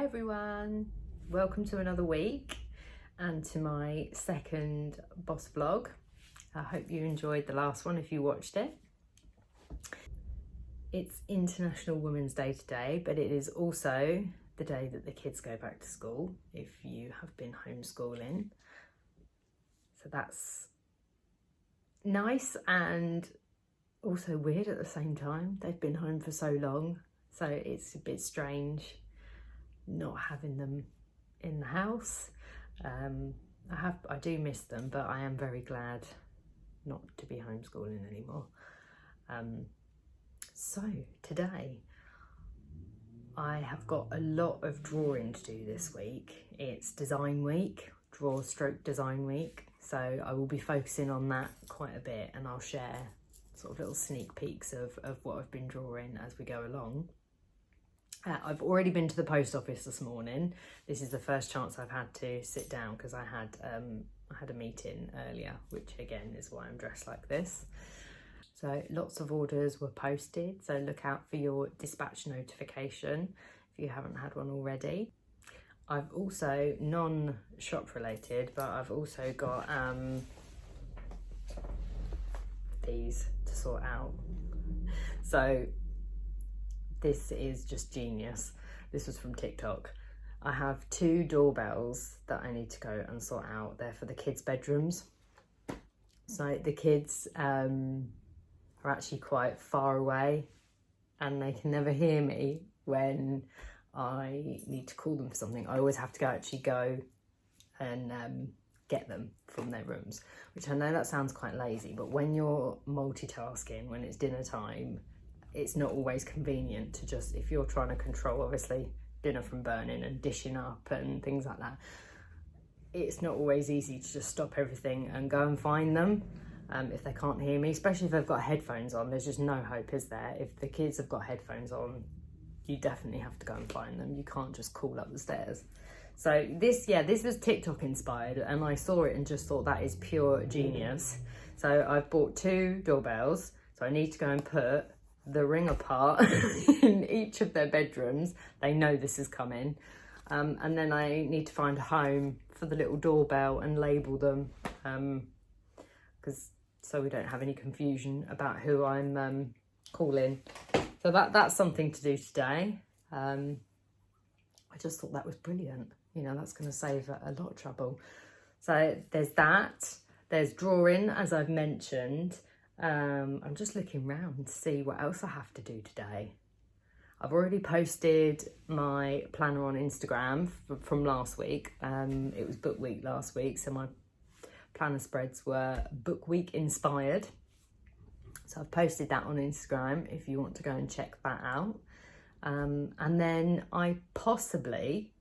Hi everyone, welcome to another week and to my second BOS vlog. I hope you enjoyed the last one if you watched it. It's International Women's Day today, but it is also the day that the kids go back to school if you have been homeschooling. So that's nice and also weird at the same time. They've been home for so long, so it's a bit strange not having them in the house. I do miss them, but I am very glad not to be homeschooling anymore. So today I have got a lot of drawing to do this week. It's design week, draw stroke design week, so I will be focusing on that quite a bit, and I'll share sort of little sneak peeks of what I've been drawing as we go along. I've already been to the post office this morning. This is the first chance I've had to sit down because I had a meeting earlier, which again is why I'm dressed like this. So lots of orders were posted, so look out for your dispatch notification if you haven't had one already. I've also, non-shop related, but I've also got these to sort out. So this is just genius. This was from TikTok. I have 2 doorbells that I need to go and sort out. They're for the kids' bedrooms. So the kids are actually quite far away and they can never hear me when I need to call them for something. I always have to go and get them from their rooms, which I know that sounds quite lazy, but when you're multitasking, when it's dinner time, it's not always convenient to just, if you're trying to control obviously dinner from burning and dishing up and things like that, it's not always easy to just stop everything and go and find them if they can't hear me, especially if they've got headphones on. There's just no hope, is there? If the kids have got headphones on, you definitely have to go and find them. You can't just call up the stairs. So this was TikTok inspired, and I saw it and just thought that is pure genius. So I've bought 2 doorbells, so I need to go and put the ring apart in each of their bedrooms. They know this is coming, and then I need to find a home for the little doorbell and label them, so we don't have any confusion about who I'm calling. So that's something to do today. I just thought that was brilliant. You know, that's going to save a lot of trouble. So there's that. There's drawing, as I've mentioned. I'm just looking round to see what else I have to do today. I've already posted my planner on Instagram from last week. It was book week last week, so my planner spreads were book week inspired. So I've posted that on Instagram if you want to go and check that out. And then I possibly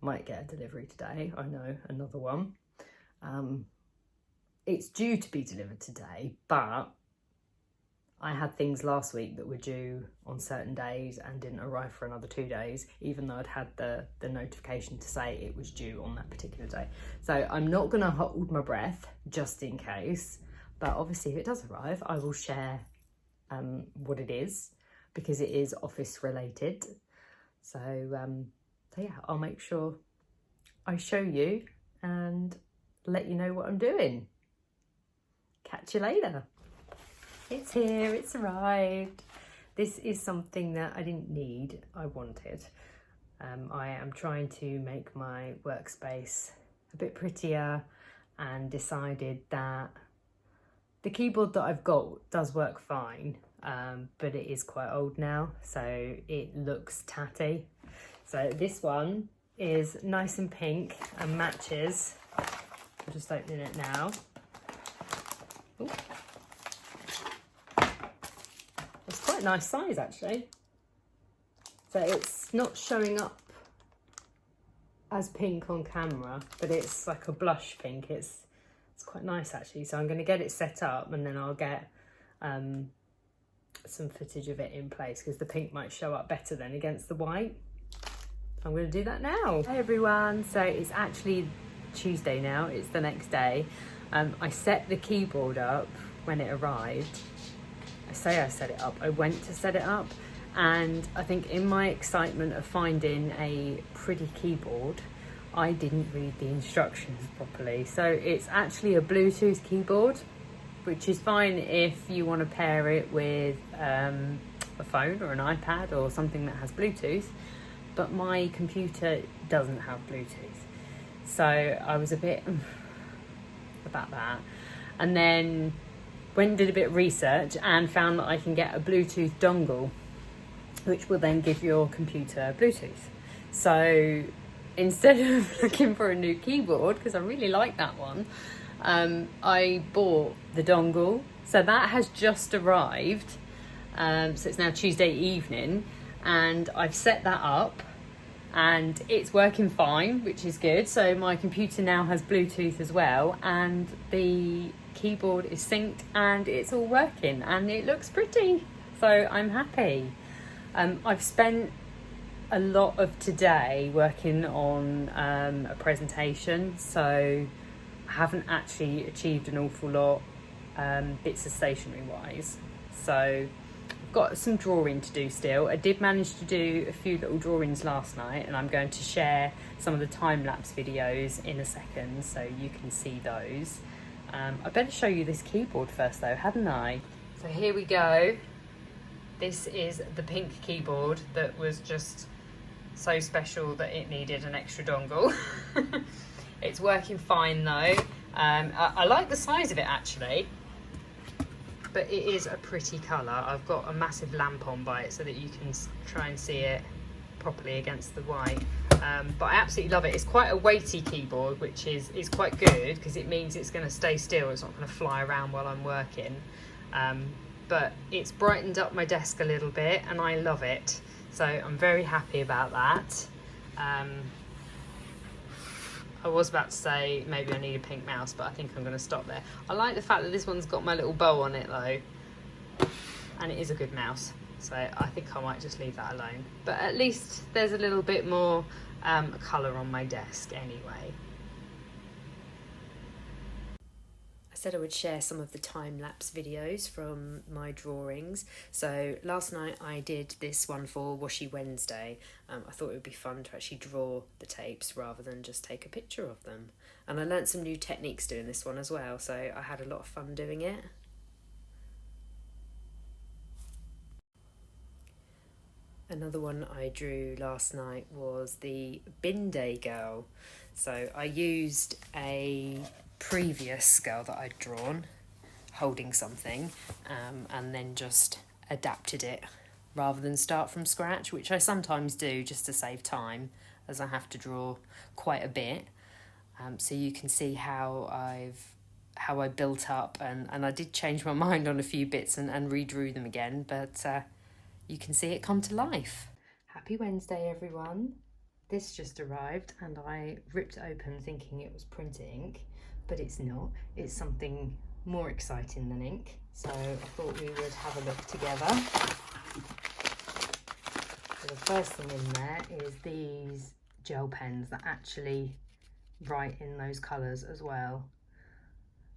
might get a delivery today. I know, another one. It's due to be delivered today, but I had things last week that were due on certain days and didn't arrive for another 2 days, even though I'd had the notification to say it was due on that particular day. So I'm not going to hold my breath just in case, but obviously if it does arrive, I will share what it is, because it is office related. So yeah, I'll make sure I show you and let you know what I'm doing. Catch you later. It's here, it's arrived. This is something that I didn't need, I wanted. I am trying to make my workspace a bit prettier and decided that the keyboard that I've got does work fine, but it is quite old now, so it looks tatty. So this one is nice and pink and matches. I'm just opening it now. Ooh. It's quite a nice size actually. So it's not showing up as pink on camera, but it's like a blush pink. It's quite nice actually. So I'm going to get it set up and then I'll get some footage of it in place, because the pink might show up better than against the white. I'm going to do that now. Hey everyone, so it's actually Tuesday now, it's the next day. I set the keyboard up when it arrived. I say I set it up, I went to set it up, And I think in my excitement of finding a pretty keyboard, I didn't read the instructions properly. So it's actually a Bluetooth keyboard, which is fine if you want to pair it with a phone or an iPad or something that has Bluetooth, but my computer doesn't have Bluetooth. So I was a bit about that. And then went and did a bit of research and found that I can get a Bluetooth dongle, which will then give your computer Bluetooth. So instead of looking for a new keyboard, because I really like that one, I bought the dongle. So that has just arrived. So it's now Tuesday evening, and I've set that up and it's working fine, which is good. So my computer now has Bluetooth as well, and the keyboard is synced and it's all working and it looks pretty. So I'm happy. I've spent a lot of today working on a presentation, so I haven't actually achieved an awful lot bits of stationery wise. So I've got some drawing to do still. I did manage to do a few little drawings last night, and I'm going to share some of the time-lapse videos in a second so you can see those. I better show you this keyboard first though, hadn't I? So here we go. This is the pink keyboard that was just so special that it needed an extra dongle. It's working fine though. I like the size of it actually, but it is a pretty colour. I've got a massive lamp on by it so that you can try and see it properly against the white. But I absolutely love it. It's quite a weighty keyboard, which is quite good because it means it's going to stay still. It's not going to fly around while I'm working. But it's brightened up my desk a little bit and I love it. So I'm very happy about that. I was about to say maybe I need a pink mouse, but I think I'm going to stop there. I like the fact that this one's got my little bow on it though. And it is a good mouse. So I think I might just leave that alone. But at least there's a little bit more colour on my desk anyway. I said I would share some of the time-lapse videos from my drawings. So last night I did this one for Washi Wednesday. I thought it would be fun to actually draw the tapes rather than just take a picture of them. And I learnt some new techniques doing this one as well, so I had a lot of fun doing it. Another one I drew last night was the bin day girl. So I used a previous girl that I'd drawn holding something and then just adapted it rather than start from scratch, which I sometimes do just to save time as I have to draw quite a bit. So you can see how I built up, and I did change my mind on a few bits and redrew them again, but you can see it come to life. Happy Wednesday everyone. This just arrived and I ripped it open thinking it was print ink, but it's not. It's something more exciting than ink. So I thought we would have a look together. So the first thing in there is these gel pens that actually write in those colours as well.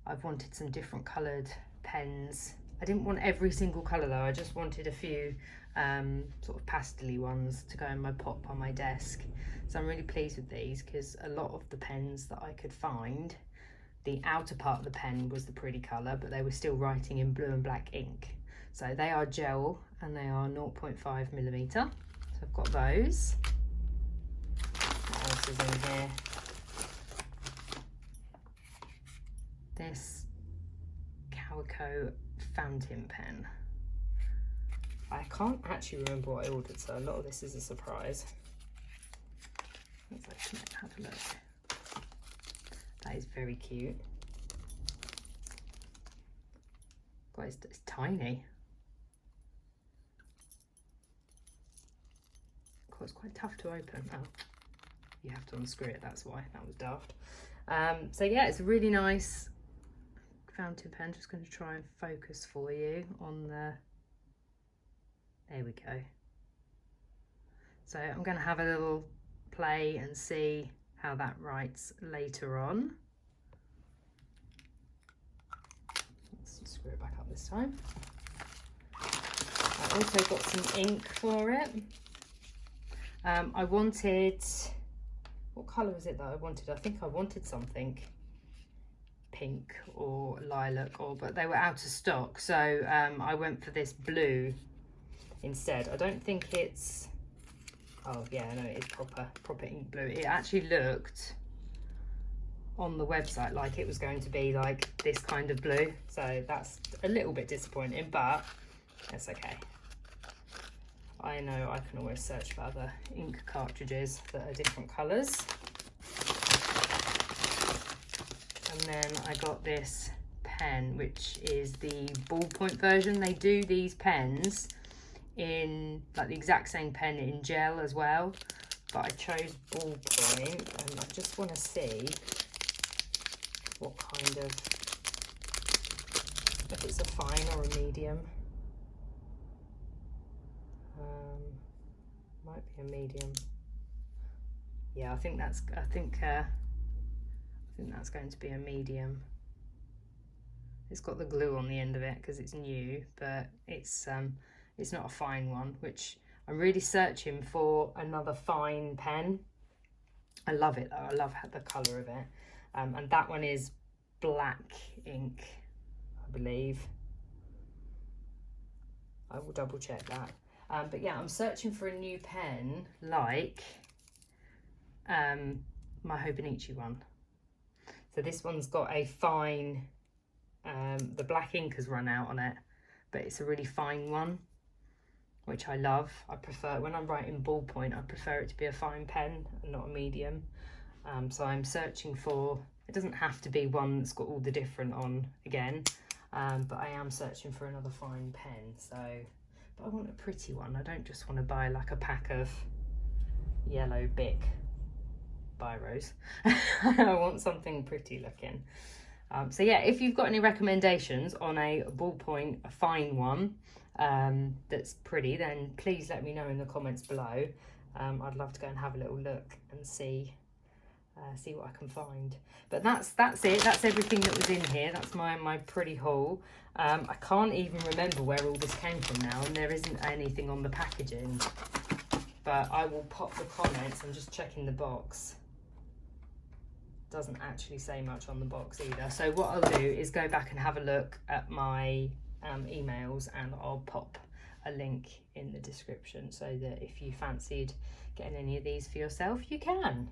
I've wanted some different coloured pens. I didn't want every single colour though, I just wanted a few sort of pastel-y ones to go in my pot on my desk. So I'm really pleased with these because a lot of the pens that I could find, the outer part of the pen was the pretty colour, but they were still writing in blue and black ink. So they are gel and they are 0.5mm. So I've got those. What else is in here? This Calico fountain pen. I can't actually remember what I ordered, so a lot of this is a surprise. Let's have a look. That is very cute. God, it's tiny. God, it's quite tough to open. Oh, you have to unscrew it, that's why. That was daft. So yeah, it's a really nice fountain pen. Just going to try and focus for you on the... There we go. So I'm going to have a little play and see how that writes later on. Let's screw it back up this time. also got some ink for it. I wanted, what colour was it that I wanted? I think I wanted something pink or lilac, but they were out of stock, so I went for this blue instead. I don't think it's, oh yeah, no, it is proper ink blue. It actually looked on the website like it was going to be like this kind of blue, so that's a little bit disappointing, but that's okay. I know I can always search for other ink cartridges that are different colours. And then I got this pen, which is the ballpoint version. They do these pens in like the exact same pen in gel as well, but I chose ballpoint, and I just want to see what kind of, if it's a fine or a medium. Might be a medium. Yeah, I think that's going to be a medium. It's got the glue on the end of it because it's new, but it's not a fine one, which I'm really searching for another fine pen. I love it though. I love the colour of it. And that one is black ink, I believe. I will double check that. But yeah, I'm searching for a new pen like my Hobonichi one. So this one's got a fine, the black ink has run out on it, but it's a really fine one, which I love. I prefer, when I'm writing ballpoint, I prefer it to be a fine pen and not a medium. So I'm searching for, it doesn't have to be one that's got all the different on again, but I am searching for another fine pen. So, but I want a pretty one. I don't just want to buy like a pack of yellow Bic biros. I want something pretty looking. So yeah, if you've got any recommendations on a ballpoint, a fine one that's pretty, then please let me know in the comments below. I'd love to go and have a little look and see what I can find. But that's it. That's everything that was in here. That's my pretty haul. I can't even remember where all this came from now, and there isn't anything on the packaging, but I will pop the comments. I'm just checking the box. Doesn't actually say much on the box either. So what I'll do is go back and have a look at my emails, and I'll pop a link in the description so that if you fancied getting any of these for yourself, you can.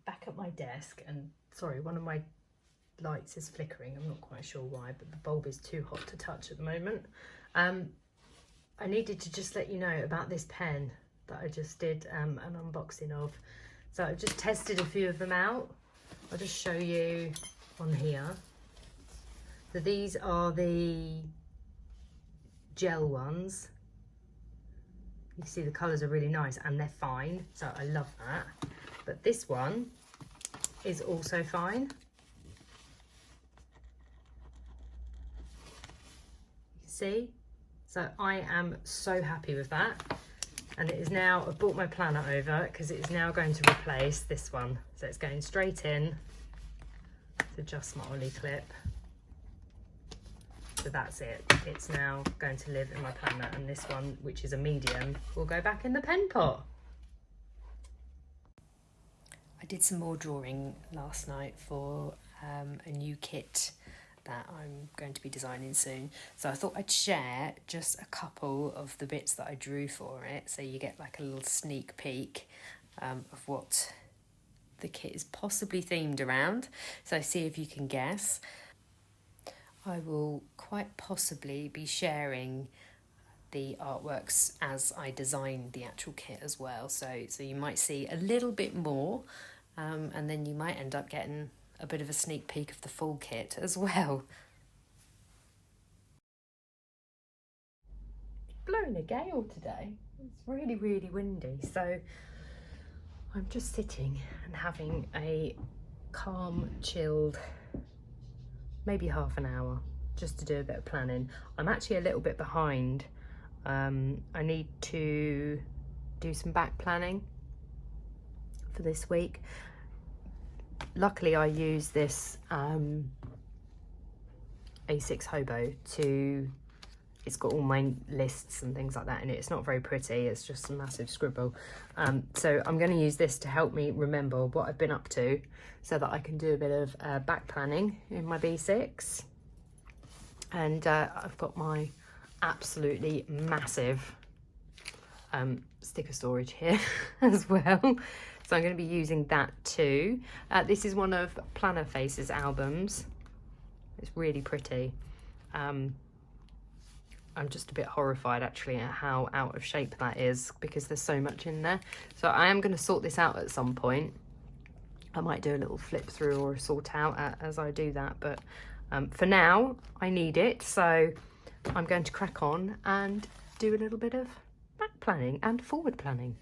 Back at my desk, and sorry, one of my lights is flickering. I'm not quite sure why, but the bulb is too hot to touch at the moment. I needed to just let you know about this pen that I just did an unboxing of. So I've just tested a few of them out. I'll just show you on here. So these are the gel ones. You see the colours are really nice and they're fine, so I love that. But this one is also fine. You see? So I am so happy with that. And it is now, I've brought my planner over because it is now going to replace this one. So it's going straight in to just my ollie clip. So that's it. It's now going to live in my planner, and this one, which is a medium, will go back in the pen pot. I did some more drawing last night for a new kit that I'm going to be designing soon. So I thought I'd share just a couple of the bits that I drew for it, so you get like a little sneak peek of what the kit is possibly themed around. So see if you can guess. I will quite possibly be sharing the artworks as I design the actual kit as well. So you might see a little bit more, and then you might end up getting a bit of a sneak peek of the full kit as well. It's blowing a gale today. It's really, really windy. So I'm just sitting and having a calm, chilled, maybe half an hour just to do a bit of planning. I'm actually a little bit behind. I need to do some back planning for this week. Luckily I use this A6 Hobo to it's got all my lists and things like that in it. It's not very pretty, it's just a massive scribble. So I'm going to use this to help me remember what I've been up to, so that I can do a bit of back planning in my B6. And I've got my absolutely massive sticker storage here as well. So I'm going to be using that too. This is one of Planner Face's albums. It's really pretty. I'm just a bit horrified actually at how out of shape that is, because there's so much in there. So I am going to sort this out at some point. I might do a little flip through or sort out as I do that, but for now I need it, so I'm going to crack on and do a little bit of back planning and forward planning.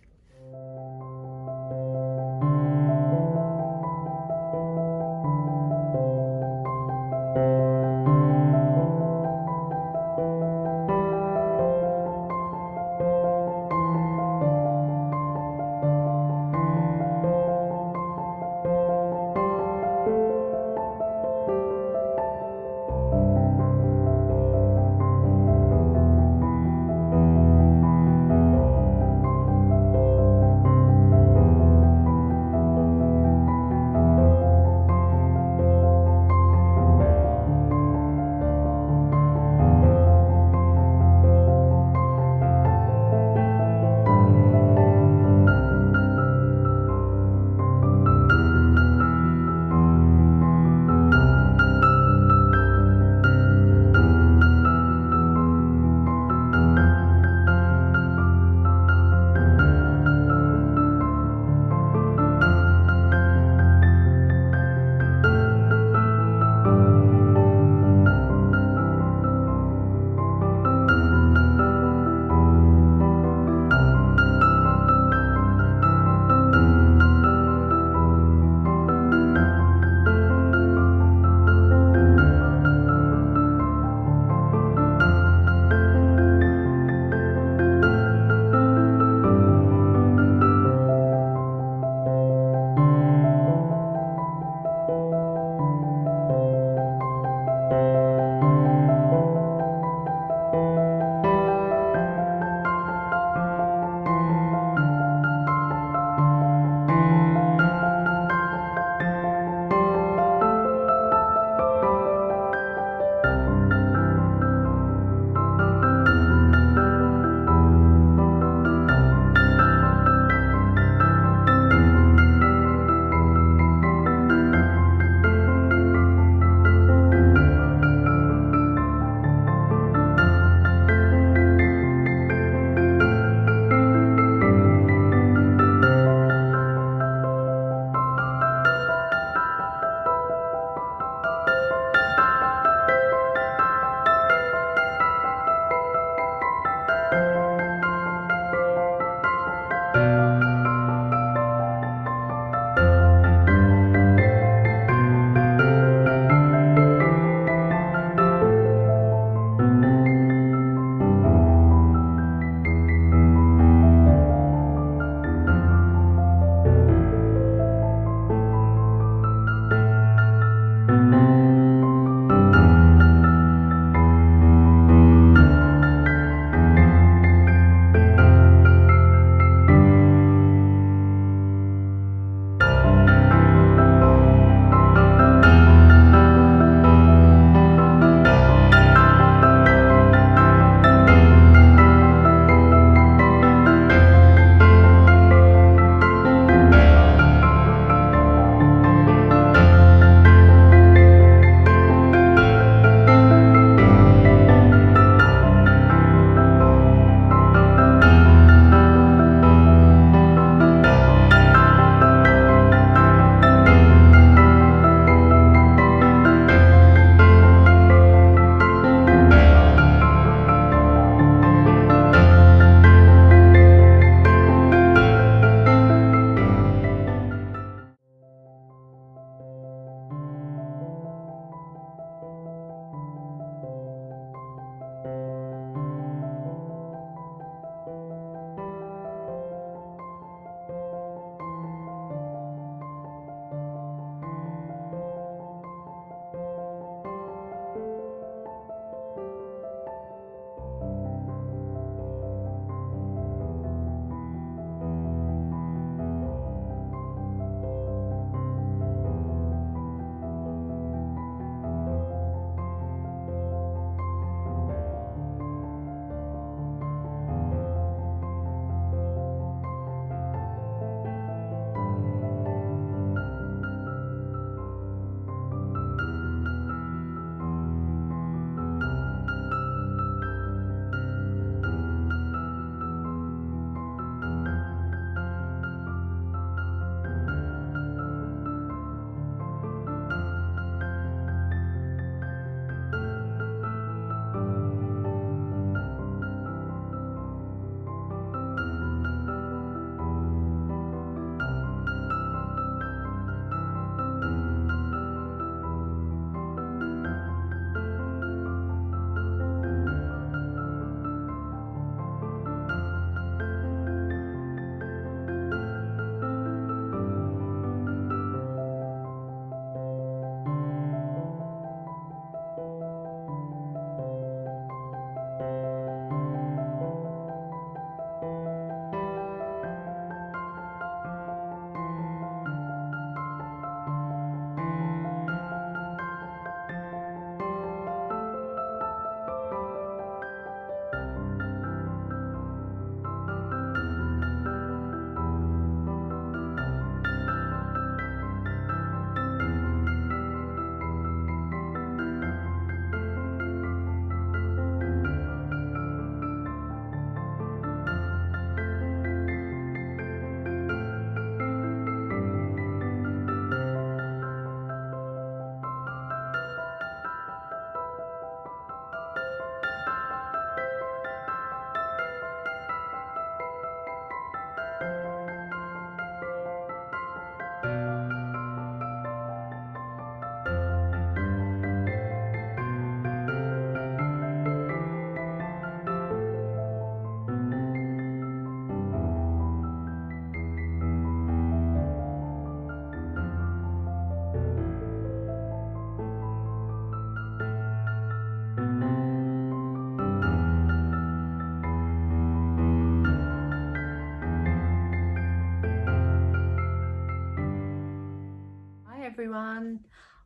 everyone.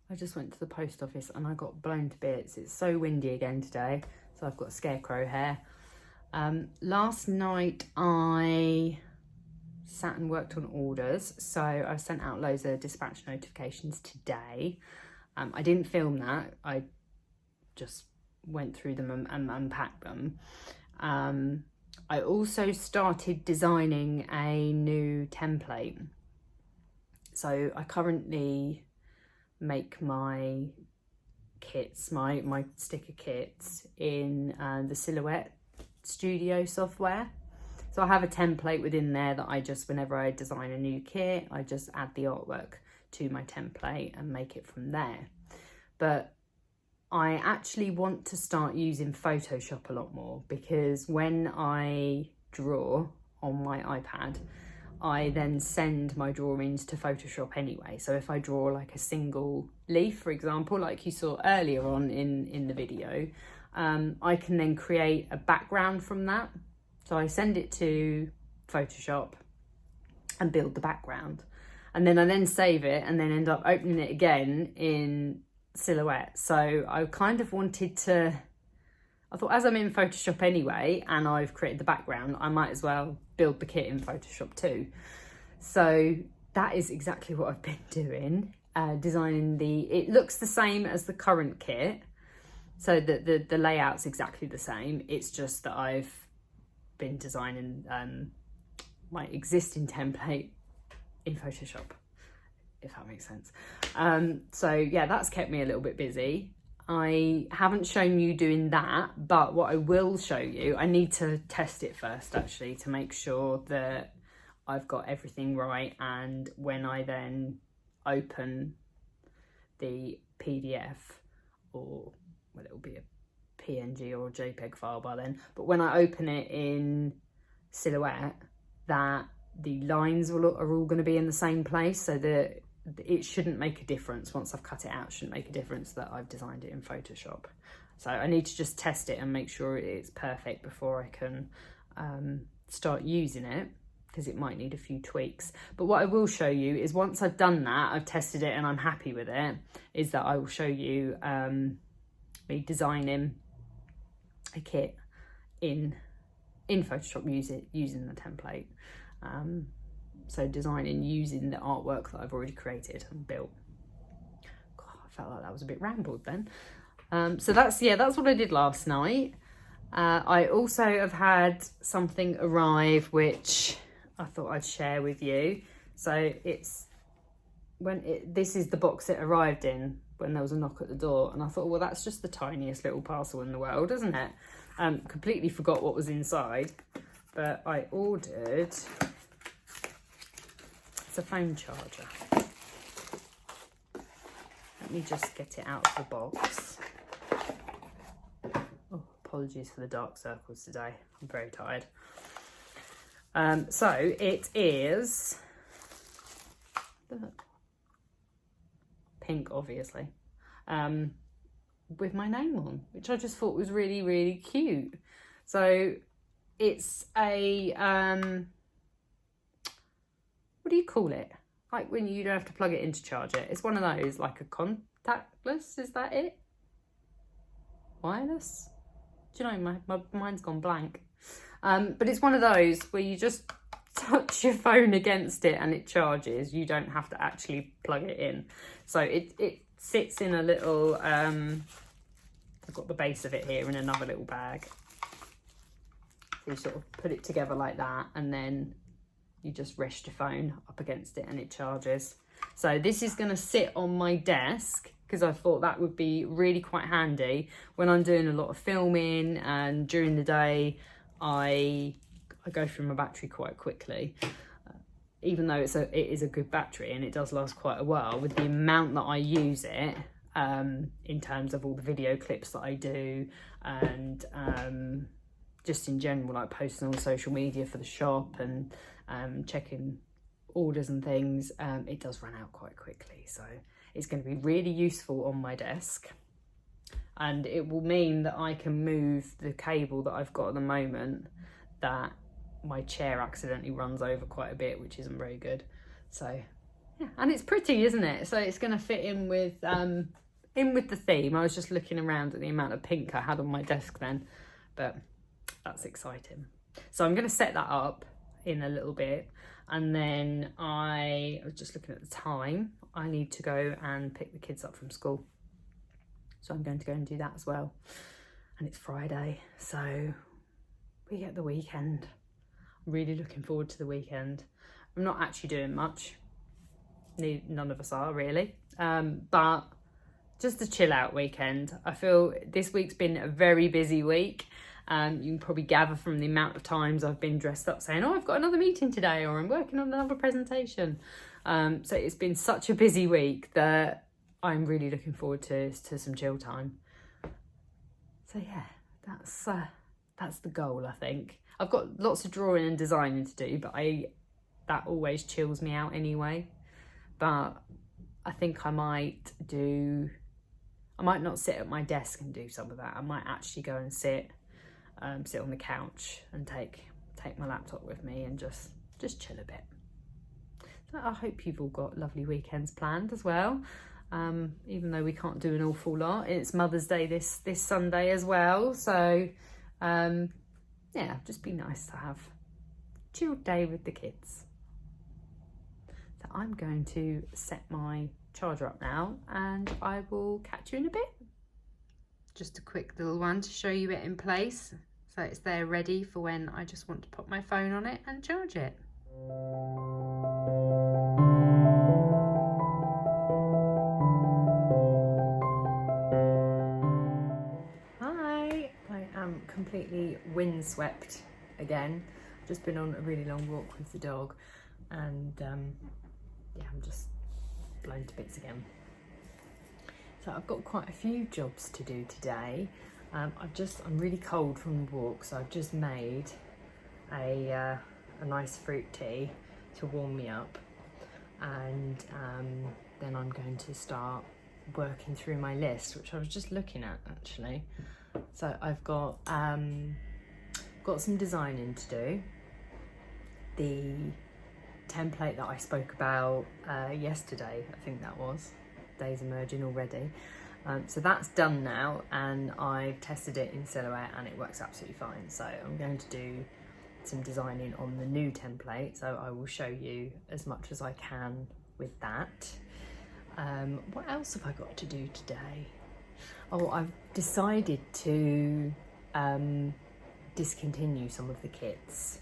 I just went to the post office and I got blown to bits. It's so windy again today, so I've got scarecrow hair. Last night I sat and worked on orders, so I sent out loads of dispatch notifications today. I didn't film that, I just went through them and unpacked them. I also started designing a new template. So I currently make my kits, my sticker kits in the Silhouette Studio software. So I have a template within there that I just, whenever I design a new kit, I just add the artwork to my template and make it from there. But I actually want to start using Photoshop a lot more, because when I draw on my iPad, I then send my drawings to Photoshop anyway. So if I draw like a single leaf, for example, like you saw earlier on in the video, I can then create a background from that. So I send it to Photoshop and build the background. And then I save it and then end up opening it again in Silhouette. So I kind of wanted to, I thought, as I'm in Photoshop anyway and I've created the background, I might as well build the kit in Photoshop too. So that is exactly what I've been doing, designing it looks the same as the current kit. So the layout's exactly the same. It's just that I've been designing my existing template in Photoshop, if that makes sense. So yeah, that's kept me a little bit busy. I haven't shown you doing that, but what I will show you, I need to test it first actually to make sure that I've got everything right, and when I then open the PDF, or well, it'll be a PNG or a JPEG file by then, but when I open it in Silhouette, that the lines are all going to be in the same place, so that it shouldn't make a difference. Once I've cut it out, it shouldn't make a difference that I've designed it in Photoshop. So I need to just test it and make sure it's perfect before I can start using it, because it might need a few tweaks. But what I will show you is, once I've done that, I've tested it and I'm happy with it, is that I will show you me designing a kit in Photoshop using the template. So designing using the artwork that I've already created and built. God, I felt like that was a bit rambled then. So that's what I did last night. I also have had something arrive which I thought I'd share with you. So this is the box it arrived in when there was a knock at the door, and I thought, well, that's just the tiniest little parcel in the world, isn't it? Completely forgot what was inside, but I ordered, it's a phone charger. Let me just get it out of the box. Oh, apologies for the dark circles today. I'm very tired. So it is pink, obviously, with my name on, which I just thought was really, really cute. So it's a what do you call it? Like when you don't have to plug it in to charge it. It's one of those, like a contactless, is that it? Wireless? Do you know, my mind's gone blank. But it's one of those where you just touch your phone against it and it charges. You don't have to actually plug it in. So it sits in a little, I've got the base of it here in another little bag. So you sort of put it together like that, and then you just rest your phone up against it and it charges. So this is going to sit on my desk, because I thought that would be really quite handy when I'm doing a lot of filming, and during the day I go through my battery quite quickly. Even though it is a good battery and it does last quite a while, with the amount that I use it, in terms of all the video clips that I do, and just in general, like posting on social media for the shop and checking orders and things, it does run out quite quickly. So it's going to be really useful on my desk, and it will mean that I can move the cable that I've got at the moment, that my chair accidentally runs over quite a bit, which isn't very good. So yeah, and it's pretty, isn't it? So it's going to fit in with the theme. I was just looking around at the amount of pink I had on my desk then, but that's exciting. So I'm going to set that up in a little bit, and then I was just looking at the time. I need to go and pick the kids up from school, so I'm going to go and do that as well. And it's Friday, so we get the weekend. I'm really looking forward to the weekend. I'm not actually doing much. None of us are really, but just a chill out weekend. I feel this week's been a very busy week. You can probably gather from the amount of times I've been dressed up saying, oh, I've got another meeting today, or I'm working on another presentation. So it's been such a busy week that I'm really looking forward to some chill time. So yeah, that's the goal, I think. I've got lots of drawing and designing to do, but that always chills me out anyway. But I think I might not sit at my desk and do some of that. I might actually go and sit on the couch and take my laptop with me and just chill a bit. So I hope you've all got lovely weekends planned as well. Even though we can't do an awful lot. It's Mother's Day this Sunday as well. So yeah, just be nice to have a chilled day with the kids. So I'm going to set my charger up now, and I will catch you in a bit. Just a quick little one to show you it in place, so it's there ready for when I just want to pop my phone on it and charge it. Hi, I am completely windswept again. I've just been on a really long walk with the dog, and yeah, I'm just blown to bits again. So I've got quite a few jobs to do today. I'm really cold from the walk, so I've just made a nice fruit tea to warm me up, and then I'm going to start working through my list, which I was just looking at actually. So I've got some designing to do. The template that I spoke about yesterday, I think that was, days emerging already. So that's done now, and I've tested it in Silhouette and it works absolutely fine. So I'm going to do some designing on the new template, so I will show you as much as I can with that. What else have I got to do today? Oh, I've decided to discontinue some of the kits.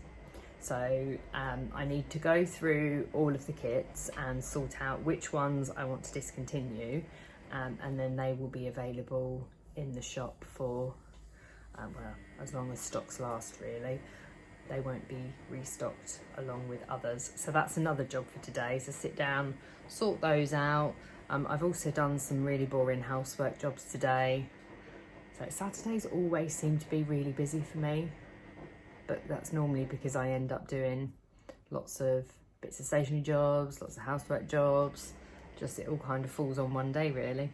So I need to go through all of the kits and sort out which ones I want to discontinue, and then they will be available in the shop for, well, as long as stocks last really. They won't be restocked along with others. So that's another job for today, so sit down, sort those out. I've also done some really boring housework jobs today. So Saturdays always seem to be really busy for me, but that's normally because I end up doing lots of bits of stationery jobs, lots of housework jobs, just it all kind of falls on one day really.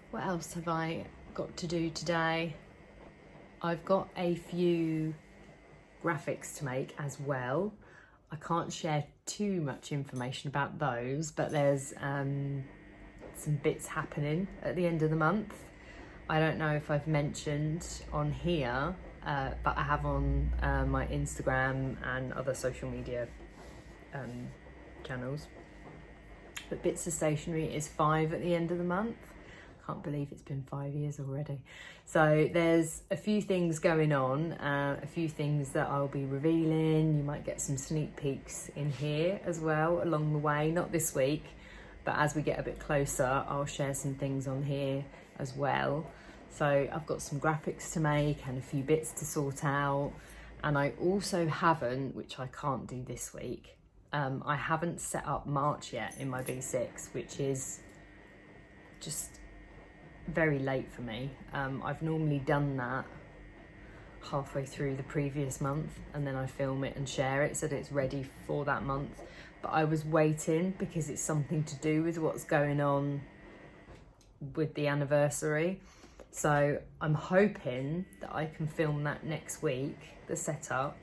What else have I got to do today? I've got a few graphics to make as well. I can't share too much information about those, but there's some bits happening at the end of the month. I don't know if I've mentioned on here, but I have on my Instagram and other social media channels. But Bits of Stationery is 5 at the end of the month. Can't believe it's been 5 years already. So there's a few things going on, a few things that I'll be revealing. You might get some sneak peeks in here as well along the way, not this week, but as we get a bit closer, I'll share some things on here as well. So I've got some graphics to make and a few bits to sort out. And I also haven't, which I can't do this week, I haven't set up March yet in my B6, which is just very late for me. I've normally done that halfway through the previous month, and then I film it and share it so that it's ready for that month. But I was waiting because it's something to do with what's going on with the anniversary. So I'm hoping that I can film that next week, the setup,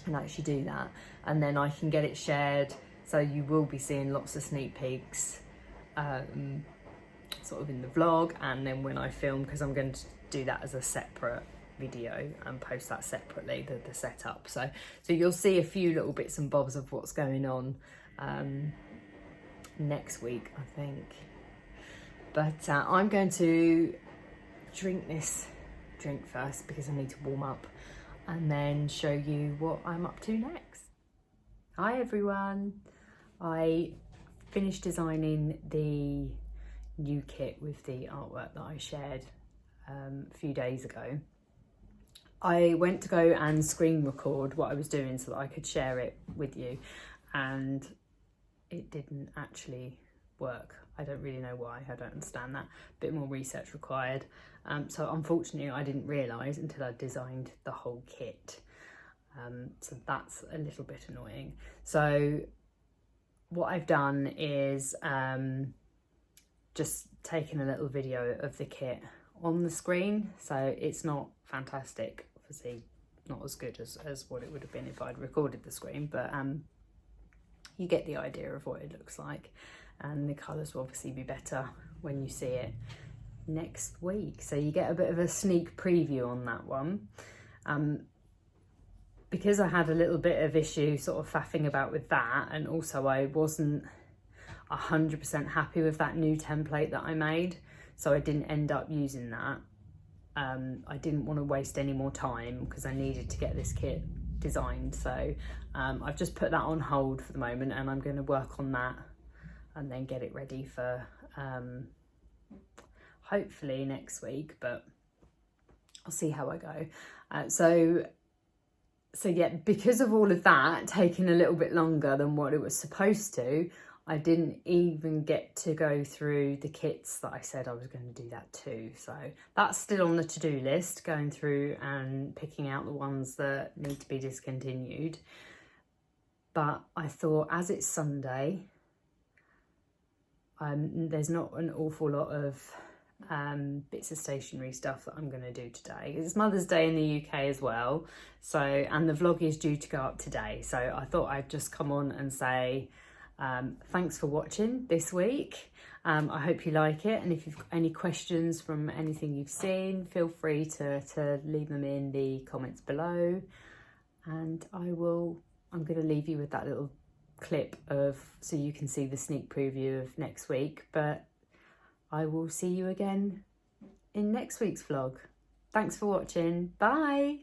and actually do that, and then I can get it shared So you will be seeing lots of sneak peeks sort of in the vlog, and then when I film, because I'm going to do that as a separate video and post that separately, the setup. So you'll see a few little bits and bobs of what's going on next week, I think. But I'm going to drink this drink first because I need to warm up, and then show you what I'm up to next. Hi everyone, I finished designing the new kit with the artwork that I shared a few days ago. I went to go and screen record what I was doing so that I could share it with you, and it didn't actually work. I don't really know why, I don't understand that. A bit more research required. So unfortunately I didn't realise until I designed the whole kit. So that's a little bit annoying. So what I've done is just taken a little video of the kit on the screen. So it's not fantastic, obviously not as good as what it would have been if I'd recorded the screen, but you get the idea of what it looks like, and the colours will obviously be better when you see it next week. So you get a bit of a sneak preview on that one. Because I had a little bit of issue sort of faffing about with that, and also I wasn't 100% happy with that new template that I made, so I didn't end up using that. I didn't want to waste any more time because I needed to get this kit designed, so I've just put that on hold for the moment, and I'm going to work on that and then get it ready for hopefully next week, but I'll see how I go. So yeah, because of all of that taking a little bit longer than what it was supposed to, I didn't even get to go through the kits that I said I was going to do that too. So that's still on the to-do list, going through and picking out the ones that need to be discontinued. But I thought, as it's Sunday, there's not an awful lot of bits of stationery stuff that I'm going to do today. It's Mother's Day in the UK as well, so, and the vlog is due to go up today, so I thought I'd just come on and say thanks for watching this week. I hope you like it, and if you've got any questions from anything you've seen, feel free to leave them in the comments below, and I'm going to leave you with that little clip so you can see the sneak preview of next week, but I will see you again in next week's vlog. Thanks for watching. Bye.